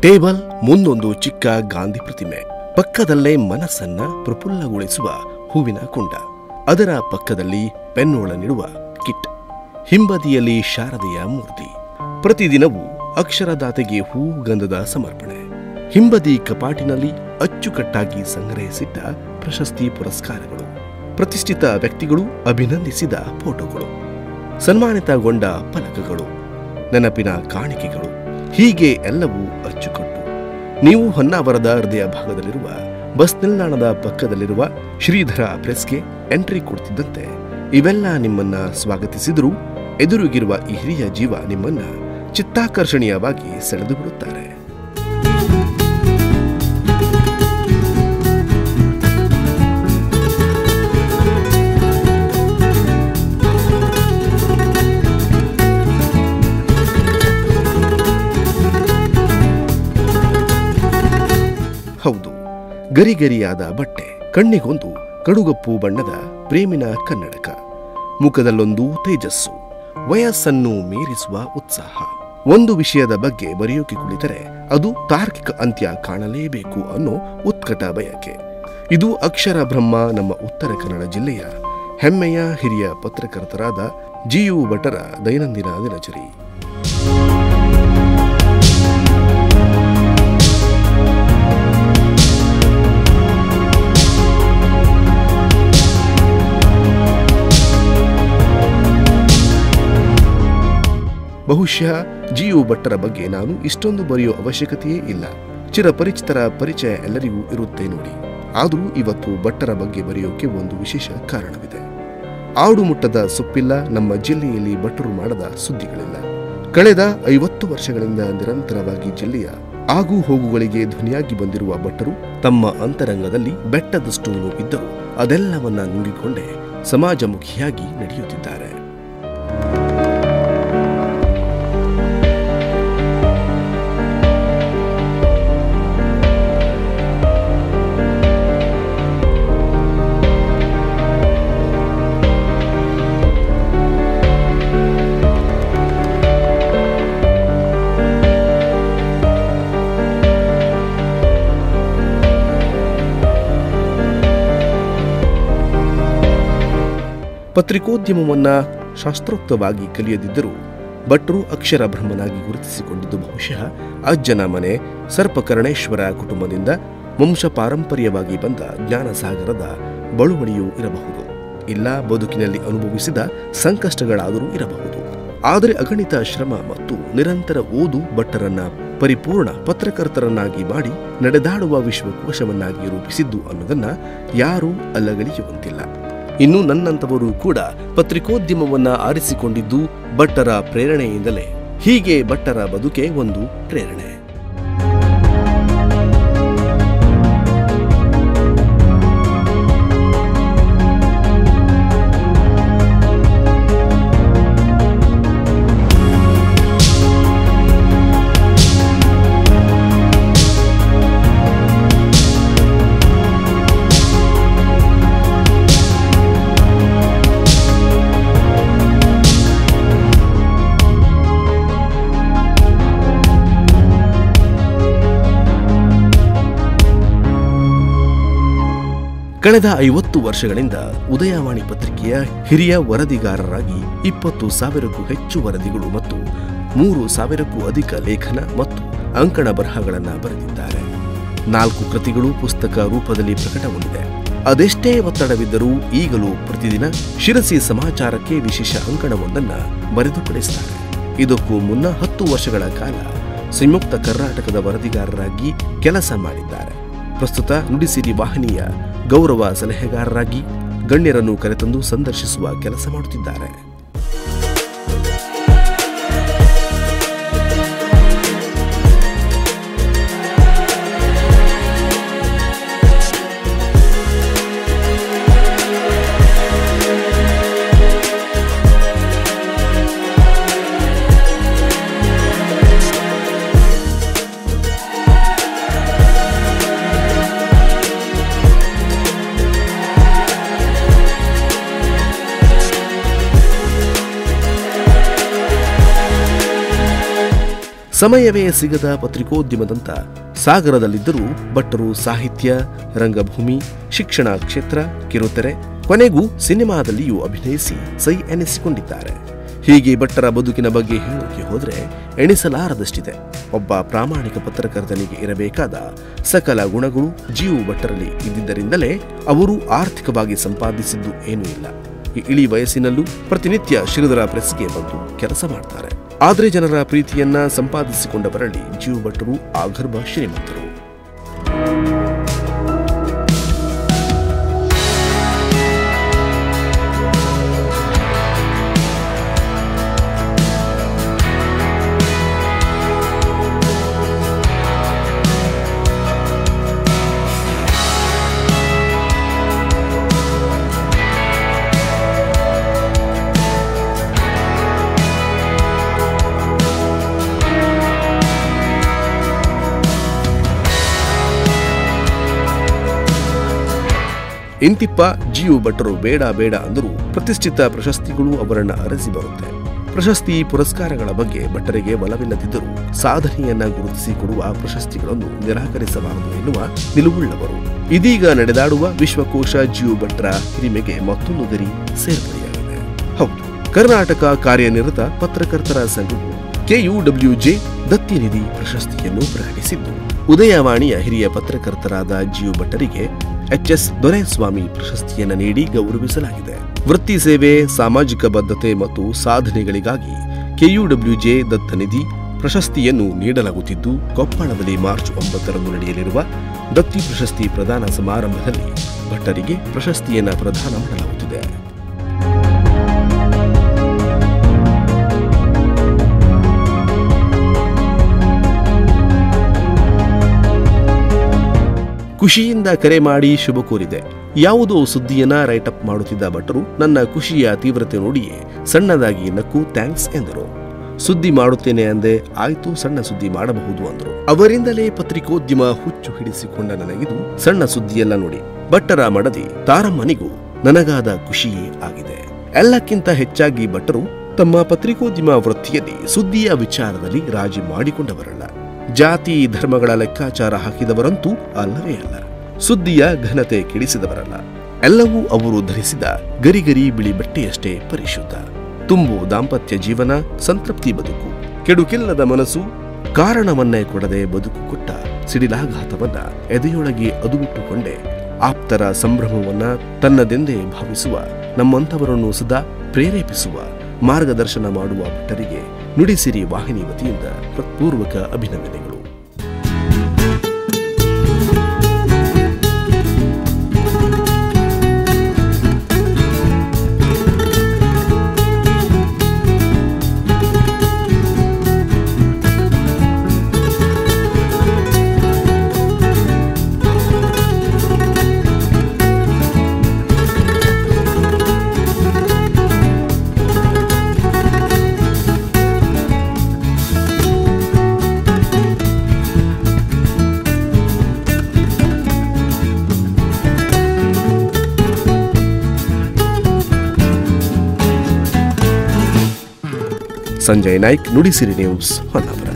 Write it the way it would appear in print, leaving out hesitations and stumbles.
Table ಮುಂದೊಂದು ಚಿಕ್ಕ ಗಾಂಧಿ ಪ್ರತಿಮೆ, ಪಕ್ಕದಲ್ಲೇ ಮನಸ್ಸನ್ನ ಪ್ರಫುಲ್ಲಗೊಳಿಸುವ ಹೂವಿನ ಕುಂಡ, ಅದರ ಪಕ್ಕದಲ್ಲಿ ಪೆನ್ನೋಳನಿಡುವ ಕಿಟ್, ಹಿಂಬದಿಯಲ್ಲಿ ಶಾರದೆಯ ಮೂರ್ತಿ. ಪ್ರತಿದಿನವೂ ಅಕ್ಷರದಾತೆಗೆ ಹೂ ಗಂಧದ ಸಮರ್ಪಣೆ. ಹಿಂಬದಿ ಕಪಾಟಿನಲ್ಲಿ ಅಚ್ಚುಕಟ್ಟಾಗಿ ಸಂಗ್ರಹಿಸಿದ್ದ ಪ್ರಶಸ್ತಿ ಪುರಸ್ಕಾರಗಳು, ಪ್ರತಿಷ್ಠಿತ ವ್ಯಕ್ತಿಗಳು ಅಭಿನಂದಿಸಿದ ಫೋಟೋಗಳು, ಸನ್ಮಾನಿತಗೊಂಡ ಫಲಕಗಳು, ನೆನಪಿನ ಕಾಣಿಕೆಗಳು, ಹೀಗೆ ಎಲ್ಲವೂ ಅಚ್ಚುಕಟ್ಟು. ನೀವು ಹೊನ್ನಾವರದ ಹೃದಯ ಭಾಗದಲ್ಲಿರುವ ಬಸ್ ನಿಲ್ದಾಣದ ಪಕ್ಕದಲ್ಲಿರುವ ಶ್ರೀಧರ ಪ್ರೆಸ್ಗೆ ಎಂಟ್ರಿ ಕೊಡ್ತಿದ್ದಂತೆ ಇವೆಲ್ಲ ನಿಮ್ಮನ್ನ ಸ್ವಾಗತಿಸಿದರೂ ಎದುರಿಗಿರುವ ಈ ಹಿರಿಯ ಜೀವ ನಿಮ್ಮನ್ನ ಚಿತ್ತಾಕರ್ಷಣೀಯವಾಗಿ ಸೆಳೆದು ಬಿಡುತ್ತಾರೆ. ಹೌದು, ಗರಿಗರಿಯಾದ ಬಟ್ಟೆ, ಕಣ್ಣಿಗೊಂದು ಕಡುಗಪ್ಪು ಬಣ್ಣದ ಪ್ರೇಮಿನ ಕನ್ನಡಕ, ಮುಖದಲ್ಲೊಂದು ತೇಜಸ್ಸು, ವಯಸ್ಸನ್ನು ಮೀರಿಸುವ ಉತ್ಸಾಹ. ಒಂದು ವಿಷಯದ ಬಗ್ಗೆ ಬರೆಯೋಕೆ ಕುಳಿತರೆ ಅದು ತಾರ್ಕಿಕ ಅಂತ್ಯ ಕಾಣಲೇಬೇಕು ಅನ್ನೋ ಉತ್ಕಟ ಬಯಕೆ. ಇದು ಅಕ್ಷರ ಬ್ರಹ್ಮ ನಮ್ಮ ಉತ್ತರ ಕನ್ನಡ ಜಿಲ್ಲೆಯ ಹೆಮ್ಮೆಯ ಹಿರಿಯ ಪತ್ರಕರ್ತರಾದ ಜಿ.ಯು. ಭಟ್ಟರ ದೈನಂದಿನ ದಿನಚರಿ. ಬಹುಶಃ ಜಿ.ಯು. ಭಟ್ಟರ ಬಗ್ಗೆ ನಾನು ಇಷ್ಟೊಂದು ಬರೆಯೋ ಅವಶ್ಯಕತೆಯೇ ಇಲ್ಲ. ಚಿರಪರಿಚಿತರ ಪರಿಚಯ ಎಲ್ಲರಿಗೂ ಇರುತ್ತೆ ನೋಡಿ. ಆದರೂ ಇವತ್ತು ಭಟ್ಟರ ಬಗ್ಗೆ ಬರೆಯೋಕೆ ಒಂದು ವಿಶೇಷ ಕಾರಣವಿದೆ. ಆಡುಮುಟ್ಟದ ಸೊಪ್ಪಿಲ್ಲ, ನಮ್ಮ ಜಿಲ್ಲೆಯಲ್ಲಿ ಭಟ್ಟರು ಮಾಡದ ಸುದ್ದಿಗಳಿಲ್ಲ. ಕಳೆದ 50 ವರ್ಷಗಳಿಂದ ನಿರಂತರವಾಗಿ ಜಿಲ್ಲೆಯ ಆಗು ಹೋಗುಗಳಿಗೆ ಧ್ವನಿಯಾಗಿ ಬಂದಿರುವ ಭಟ್ಟರು ತಮ್ಮ ಅಂತರಂಗದಲ್ಲಿ ಬೆಟ್ಟದಷ್ಟು ಇದ್ದರೂ ಅದೆಲ್ಲವನ್ನ ನುಂಗಿಕೊಂಡೇ ಸಮಾಜಮುಖಿಯಾಗಿ ನಡೆಯುತ್ತಿದ್ದಾರೆ. ಪತ್ರಿಕೋದ್ಯಮವನ್ನ ಶಾಸ್ತ್ರೋಕ್ತವಾಗಿ ಕಲಿಯದಿದ್ದರೂ ಭಟ್ರು ಅಕ್ಷರ ಬ್ರಹ್ಮನಾಗಿ ಗುರುತಿಸಿಕೊಂಡಿದ್ದು ಬಹುಶಃ ಅಜ್ಜನ ಮನೆ ಸರ್ಪಕರ್ಣೇಶ್ವರ ಕುಟುಂಬದಿಂದ ವಂಶ ಪಾರಂಪರ್ಯವಾಗಿ ಬಂದ ಜ್ಞಾನಸಾಗರದ ಬಳುವಳಿಯೂ ಇರಬಹುದು, ಇಲ್ಲ ಬದುಕಿನಲ್ಲಿ ಅನುಭವಿಸಿದ ಸಂಕಷ್ಟಗಳಾದರೂ ಇರಬಹುದು. ಆದರೆ ಅಗಣಿತ ಶ್ರಮ ಮತ್ತು ನಿರಂತರ ಓದು ಭಟ್ಟರನ್ನ ಪರಿಪೂರ್ಣ ಪತ್ರಕರ್ತರನ್ನಾಗಿ ಮಾಡಿ ನಡೆದಾಡುವ ವಿಶ್ವಕೋಶವನ್ನಾಗಿ ರೂಪಿಸಿದ್ದು ಅನ್ನೋದನ್ನ ಯಾರೂ ಅಲ್ಲಗಳೆಯುವಂತಿಲ್ಲ. ಇನ್ನು ನನ್ನಂತವರು ಕೂಡ ಪತ್ರಿಕೋದ್ಯಮವನ್ನ ಆರಿಸಿಕೊಂಡಿದ್ದು ಭಟ್ಟರ ಪ್ರೇರಣೆಯಿಂದಲೇ. ಹೀಗೆ ಭಟ್ಟರ ಬದುಕೆ ಒಂದು ಪ್ರೇರಣೆ. ಕಳೆದ 50 ವರ್ಷಗಳಿಂದ ಉದಯವಾಣಿ ಪತ್ರಿಕೆಯ ಹಿರಿಯ ವರದಿಗಾರರಾಗಿ 20,000ಕ್ಕೂ ಹೆಚ್ಚು ವರದಿಗಳು ಮತ್ತು 3,000ಕ್ಕೂ ಅಧಿಕ ಲೇಖನ ಮತ್ತು ಅಂಕಣ ಬರಹಗಳನ್ನು ಬರೆದಿದ್ದಾರೆ. 4 ಕೃತಿಗಳು ಪುಸ್ತಕ ರೂಪದಲ್ಲಿ ಪ್ರಕಟಗೊಂಡಿದೆ. ಅದೆಷ್ಟೇ ಒತ್ತಡವಿದ್ದರೂ ಈಗಲೂ ಪ್ರತಿದಿನ ಶಿರಸಿ ಸಮಾಚಾರಕ್ಕೆ ವಿಶೇಷ ಅಂಕಣವೊಂದನ್ನ ಬರೆದುಪಡಿಸುತ್ತಾರೆ. ಇದಕ್ಕೂ ಮುನ್ನ 10 ವರ್ಷಗಳ ಕಾಲ ಸಂಯುಕ್ತ ಕರ್ನಾಟಕದ ವರದಿಗಾರರಾಗಿ ಕೆಲಸ ಮಾಡಿದ್ದಾರೆ. ಪ್ರಸ್ತುತ ನುಡಿಸಿರಿ ವಾಹಿನಿಯ ಗೌರವ ಸಲಹೆಗಾರರಾಗಿ ಗಣ್ಯರನ್ನು ಕರೆತಂದು ಸಂದರ್ಶಿಸುವ ಕೆಲಸ ಮಾಡುತ್ತಿದ್ದಾರೆ. ಸಮಯವೇ ಸಿಗದ ಪತ್ರಿಕೋದ್ಯಮದಂತ ಸಾಗರದಲ್ಲಿದ್ದರೂ ಭಟ್ಟರು ಸಾಹಿತ್ಯ, ರಂಗಭೂಮಿ, ಶಿಕ್ಷಣ ಕ್ಷೇತ್ರ, ಕಿರುತೆರೆ, ಕೊನೆಗೂ ಸಿನಿಮಾದಲ್ಲಿಯೂ ಅಭಿನಯಿಸಿ ಸೈ ಎನಿಸಿಕೊಂಡಿದ್ದಾರೆ. ಹೀಗೆ ಭಟ್ಟರ ಬದುಕಿನ ಬಗ್ಗೆ ಹೇಳೋಕೆ ಹೋದರೆ ಎಣಿಸಲಾರದಷ್ಟಿದೆ. ಒಬ್ಬ ಪ್ರಾಮಾಣಿಕ ಪತ್ರಕರ್ತನಿಗೆ ಇರಬೇಕಾದ ಸಕಲ ಗುಣಗಳು ಜೀವು ಭಟ್ಟರಲ್ಲಿ ಇದ್ದಿದ್ದರಿಂದಲೇ ಅವರು ಆರ್ಥಿಕವಾಗಿ ಸಂಪಾದಿಸಿದ್ದು ಏನೂ ಇಲ್ಲ. ಈ ಇಳಿ ವಯಸ್ಸಿನಲ್ಲೂ ಪ್ರತಿನಿತ್ಯ ಶ್ರೀಧರ ಪ್ರೆಸ್ಗೆ ಬಂದು ಕೆಲಸ ಮಾಡ್ತಾರೆ. ಆದರೆ ಜನರ ಪ್ರೀತಿಯನ್ನ ಸಂಪಾದಿಸಿಕೊಂಡವರಲ್ಲಿ ಜೀವು ಭಟ್ಟರು ಆಗರ್ಭ ಶ್ರೀಮಂತರು. ಇಂತಿಪ್ಪ ಜೀವು ಭಟ್ಟರು ಬೇಡ ಬೇಡ ಅಂದರೂ ಪ್ರತಿಷ್ಠಿತ ಪ್ರಶಸ್ತಿಗಳು ಅವರನ್ನ ಅರಸಿ ಬರುತ್ತೆ. ಪ್ರಶಸ್ತಿ ಪುರಸ್ಕಾರಗಳ ಬಗ್ಗೆ ಭಟ್ಟರಿಗೆ ಬಲವಿಲ್ಲದಿದ್ದರೂ ಸಾಧನೆಯನ್ನ ಗುರುತಿಸಿ ಕೊಡುವ ಪ್ರಶಸ್ತಿಗಳನ್ನು ನಿರಾಕರಿಸಬಾರದು ಎನ್ನುವ ನಿಲುವುಳ್ಳವರು. ಇದೀಗ ನಡೆದಾಡುವ ವಿಶ್ವಕೋಶ ಜೀವು ಭಟ್ಟರ ಹಿರಿಮೆಗೆ ಮತ್ತೊಂದು ಗರಿ ಸೇರ್ಪಡೆಯಾಗಿದೆ. ಹೌದು, ಕರ್ನಾಟಕ ಕಾರ್ಯನಿರತ ಪತ್ರಕರ್ತರ ಸಂಘವು KUWJ ದತ್ತಿನಿಧಿ ಪ್ರಶಸ್ತಿಯನ್ನು ಪ್ರಕಟಿಸಿದ್ದು, ಉದಯವಾಣಿಯ ಹಿರಿಯ ಪತ್ರಕರ್ತರಾದ ಜೀವು ಭಟ್ಟರಿಗೆ HS ದೊರೆಸ್ವಾಮಿ ಪ್ರಶಸ್ತಿಯನ್ನು ನೀಡಿ ಗೌರವಿಸಲಾಗಿದೆ. ವೃತ್ತಿ ಸೇವೆ, ಸಾಮಾಜಿಕ ಬದ್ಧತೆ ಮತ್ತು ಸಾಧನೆಗಳಿಗಾಗಿ KUWJ ದತ್ತನಿಧಿ ಪ್ರಶಸ್ತಿಯನ್ನು ನೀಡಲಾಗುತ್ತಿದ್ದು, ಕೊಪ್ಪಳದಲ್ಲಿ ಮಾರ್ಚ್ 9ರಂದು ನಡೆಯಲಿರುವ ದತ್ತಿ ಪ್ರಶಸ್ತಿ ಪ್ರದಾನ ಸಮಾರಂಭದಲ್ಲಿ ಭಟ್ಟರಿಗೆ ಪ್ರಶಸ್ತಿಯನ್ನು ಪ್ರದಾನ ಮಾಡಲಾಗುತ್ತಿದೆ. ಖುಷಿಯಿಂದ ಕರೆ ಮಾಡಿ ಶುಭ ಕೋರಿದೆ. ಯಾವುದೋ ಸುದ್ದಿಯನ್ನ ರೈಟ್ ಅಪ್ ಮಾಡುತ್ತಿದ್ದ ಭಟ್ಟರು ನನ್ನ ಖುಷಿಯ ತೀವ್ರತೆ ನೋಡಿಯೇ ಸಣ್ಣದಾಗಿ ನಕ್ಕು ಥ್ಯಾಂಕ್ಸ್ ಎಂದರು. ಸುದ್ದಿ ಮಾಡುತ್ತೇನೆ ಅಂದೆ, ಆಯ್ತು ಸಣ್ಣ ಸುದ್ದಿ ಮಾಡಬಹುದು ಅಂದರು. ಅವರಿಂದಲೇ ಪತ್ರಿಕೋದ್ಯಮ ಹುಚ್ಚು ಹಿಡಿಸಿಕೊಂಡ ನನಗಿದು ಸಣ್ಣ ಸುದ್ದಿಯಲ್ಲ ನೋಡಿ. ಭಟ್ಟರ ಮಡದಿ ತಾರಮ್ಮನಿಗೂ ನನಗಾದ ಖುಷಿಯೇ ಆಗಿದೆ. ಎಲ್ಲಕ್ಕಿಂತ ಹೆಚ್ಚಾಗಿ ಭಟ್ಟರು ತಮ್ಮ ಪತ್ರಿಕೋದ್ಯಮ ವೃತ್ತಿಯಲ್ಲಿ ಸುದ್ದಿಯ ವಿಚಾರದಲ್ಲಿ ರಾಜಿ ಮಾಡಿಕೊಂಡವರಲ್ಲ. ಜಾತಿ ಧರ್ಮಗಳ ಲೆಕ್ಕಾಚಾರ ಹಾಕಿದವರಂತೂ ಅಲ್ಲವೇ ಅಲ್ಲ. ಸುದ್ದಿಯ ಘನತೆ ಕೆಡಿಸಿದವರಲ್ಲ. ಎಲ್ಲವೂ ಅವರು ಧರಿಸಿದ ಗರಿಗರಿ ಬಿಳಿ ಬಟ್ಟೆಯಷ್ಟೇ ಪರಿಶುದ್ಧ. ತುಂಬು ದಾಂಪತ್ಯ ಜೀವನ, ಸಂತೃಪ್ತಿ ಬದುಕು, ಕೆಡುಕಿಲ್ಲದ ಮನಸ್ಸು, ಕಾರಣವನ್ನೇ ಕೊಡದೆ ಬದುಕು ಕೊಟ್ಟ ಸಿಡಿಲಾಘಾತವನ್ನ ಎದೆಯೊಳಗೆ ಅದುಬಿಟ್ಟುಕೊಂಡೇ ಆಪ್ತರ ಸಂಭ್ರಮವನ್ನ ತನ್ನದೆಂದೇ ಭಾವಿಸುವ, ನಮ್ಮಂಥವರನ್ನು ಸದಾ ಪ್ರೇರೇಪಿಸುವ, ಮಾರ್ಗದರ್ಶನ ಮಾಡುವ ಭಟ್ಟರಿಗೆ ನುಡಿಸಿರಿ ವಾಹಿನಿ ವತಿಯಿಂದ ಹೃತ್ಪೂರ್ವಕ ಅಭಿನಂದನೆಗಳು. ಸಂಜಯ್ ನಾಯ್ಕ್, ನುಡಿಸಿರಿ ನ್ಯೂಸ್, ಹೊನ್ನಾವರ.